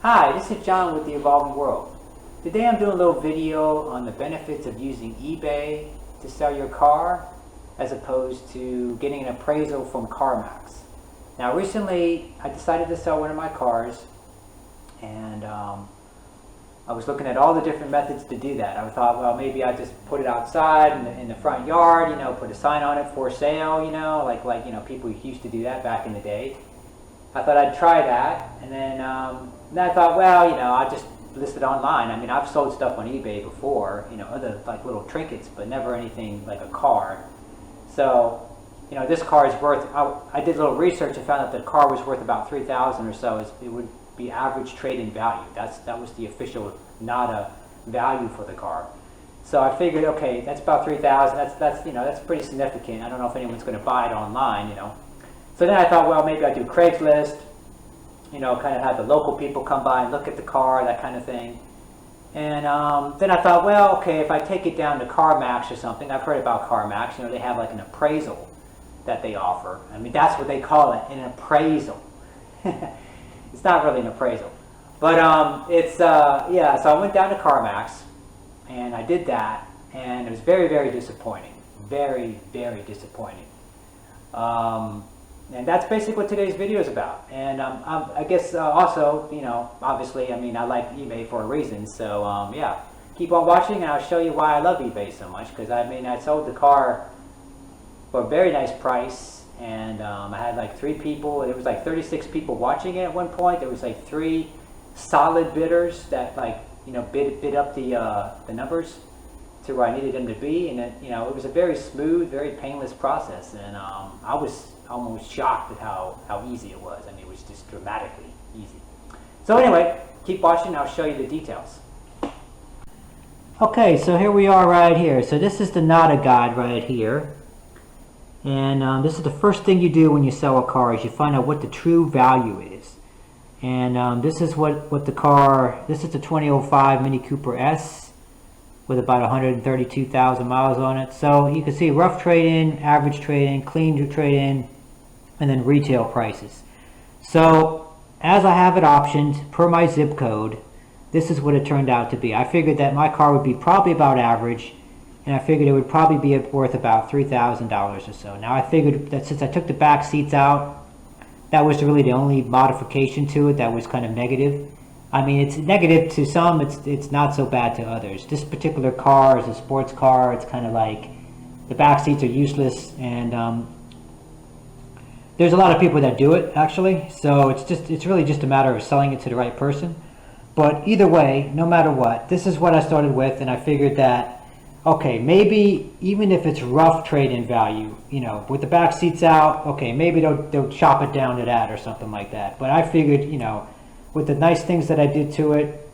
Hi, this is John with The Evolving World. Today I'm doing a little video on the benefits of using eBay to sell your car as opposed to getting an appraisal from CarMax. Now recently I decided to sell one of my cars, and I was looking at all the different methods to do that. I thought, well, maybe I just put it outside in the front yard, put a sign on it for sale, like people used to do that back in the day. I thought I'd try that, and then I thought, well, I'll just list it online. I mean, I've sold stuff on eBay before, other like little trinkets, but never anything like a car. So, this car is worth, I did a little research and found out the car was worth about $3,000 or so. It would be average trade-in value. That was the official NADA value for the car. So I figured, okay, that's about $3,000. That's pretty significant. I don't know if anyone's going to buy it online, So then I thought, well, maybe I do Craigslist, kind of have the local people come by and look at the car, that kind of thing. And then I thought, well, okay, if I take it down to CarMax or something, I've heard about CarMax, they have like an appraisal that they offer. I mean, that's what they call it, an appraisal. It's not really an appraisal. But yeah, so I went down to CarMax, and I did that, and it was very, very disappointing. Very, very disappointing. And that's basically what today's video is about. And I guess also, obviously, I mean, I like eBay for a reason. So yeah, keep on watching, and I'll show you why I love eBay so much. Because I sold the car for a very nice price, and I had like 3 people. There was like 36 people watching it at one point. There was like 3 solid bidders that bid up the numbers to where I needed them to be, and it was a very smooth, very painless process, and I was almost shocked at how easy it was. I mean, it was just dramatically easy. So anyway, keep watching, I'll show you the details. Okay, so here we are right here. So this is the NADA guide right here, and this is the first thing you do when you sell a car, is you find out what the true value is. And this is what the car, this is the 2005 Mini Cooper S with about 132,000 miles on it. So you can see rough trade-in, average trade-in, clean trade-in, and then retail prices. So as I have it optioned per my zip code, this is what it turned out to be. I figured that my car would be probably about average, and I figured it would probably be worth about $3,000 or so. Now I figured that since I took the back seats out, that was really the only modification to it that was kind of negative. I mean, it's negative to some, it's not so bad to others. This particular car is a sports car. It's kind of like the back seats are useless, and there's a lot of people that do it actually. So it's really just a matter of selling it to the right person. But either way, no matter what, this is what I started with, and I figured that, okay, maybe even if it's rough trade-in value, with the back seats out, okay, maybe they'll chop it down to that or something like that. But I figured, with the nice things that I did to it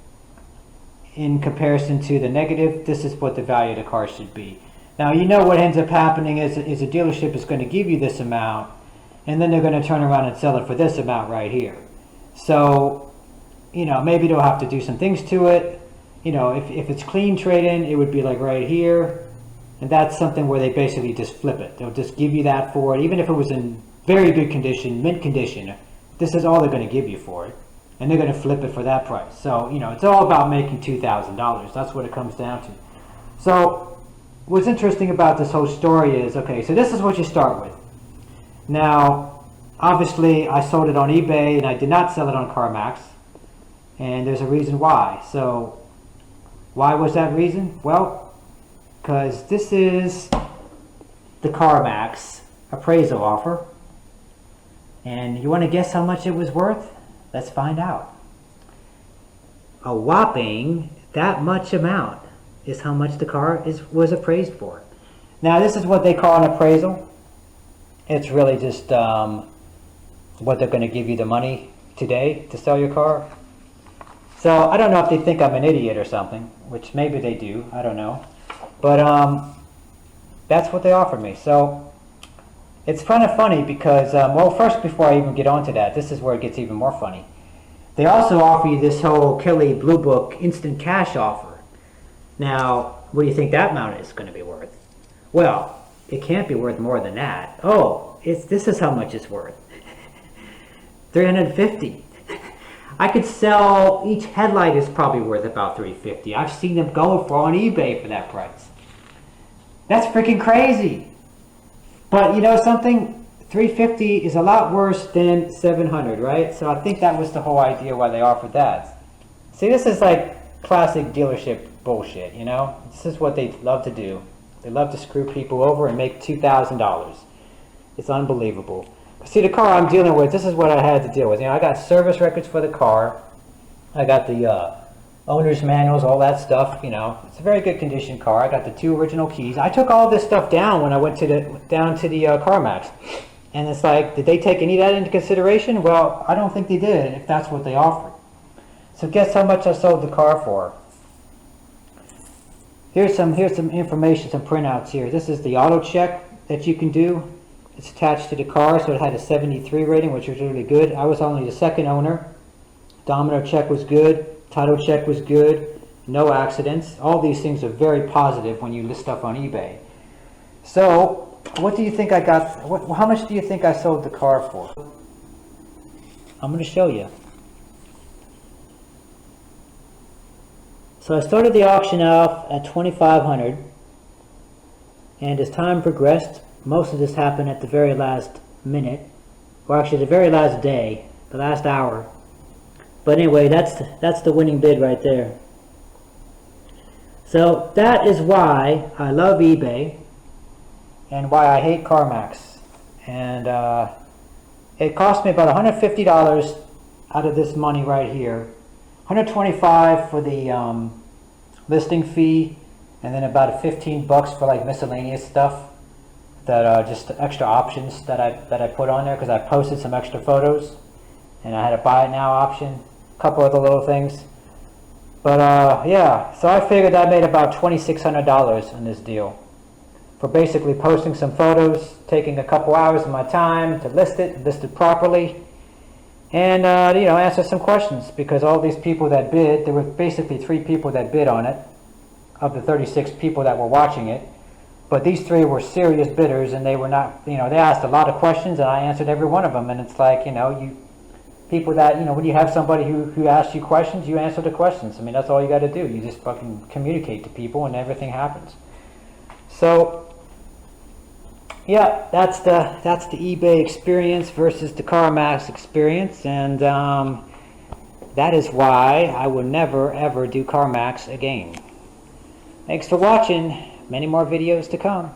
in comparison to the negative, this is what the value of the car should be. Now, what ends up happening is a dealership is going to give you this amount, and then they're going to turn around and sell it for this amount right here. So, maybe they'll have to do some things to it. If it's clean trade-in, it would be like right here, and that's something where they basically just flip it. They'll just give you that for it, even if it was in very good condition, mint condition. This is all they're going to give you for it, and they're going to flip it for that price. So, it's all about making $2,000. That's what it comes down to. So, what's interesting about this whole story is, okay, so this is what you start with. Now, obviously, I sold it on eBay, and I did not sell it on CarMax, and there's a reason why. So, why was that reason? Well, because this is the CarMax appraisal offer, and you want to guess how much it was worth? Let's find out. A whopping that much amount is how much the car was appraised for. Now, this is what they call an appraisal. It's really just what they're going to give you the money today to sell your car. So I don't know if they think I'm an idiot or something, which maybe they do, I don't know. But that's what they offered me. So it's kind of funny because, well, first, before I even get onto that, this is where it gets even more funny. They also offer you this whole Kelly Blue Book instant cash offer. Now, what do you think that amount is going to be worth? Well, it can't be worth more than that. Oh, this is how much it's worth. $350. I could sell, each headlight is probably worth about $350. I've seen them go for on eBay for that price. That's freaking crazy. But you know something? $350 is a lot worse than $700, right? So I think that was the whole idea why they offered that. See, this is like classic dealership bullshit, you know? This is what they love to do. They love to screw people over and make $2,000. It's unbelievable. See, the car I'm dealing with, this is what I had to deal with. You know, I got service records for the car. I got the owner's manuals, all that stuff, you know. It's a very good condition car. I got the 2 original keys. I took all this stuff down when I went to down to the CarMax. And it's like, did they take any of that into consideration? Well, I don't think they did, if that's what they offered. So guess how much I sold the car for? Here's some information, some printouts here. This is the auto check that you can do. It's attached to the car, so it had a 73 rating, which was really good. I was only the second owner. Domino check was good. Title check was good. No accidents. All these things are very positive when you list stuff on eBay. So, what do you think I got? How much do you think I sold the car for? I'm going to show you. So I started the auction off at $2,500, and as time progressed, most of this happened at the very last minute, or actually the very last day, the last hour. But anyway, that's the winning bid right there. So that is why I love eBay and why I hate CarMax. And it cost me about $150 out of this money right here. $125 for the listing fee, and then about $15 for like miscellaneous stuff. That just extra options that I put on there because I posted some extra photos, and I had a buy it now option, a couple other little things. But yeah, so I figured I made about $2,600 in this deal for basically posting some photos, taking a couple hours of my time to list it properly, and you know, answer some questions, because all these people that bid, there were basically 3 people that bid on it of the 36 people that were watching it. But these 3 were serious bidders, and they were not, you know, they asked a lot of questions, and I answered every one of them. And it's like, you know, people that, you know, when you have somebody who asks you questions, you answer the questions. I mean, that's all you got to do. You just fucking communicate to people, and everything happens. So, yeah, that's the eBay experience versus the CarMax experience, and that is why I will never ever do CarMax again. Thanks for watching. Many more videos to come.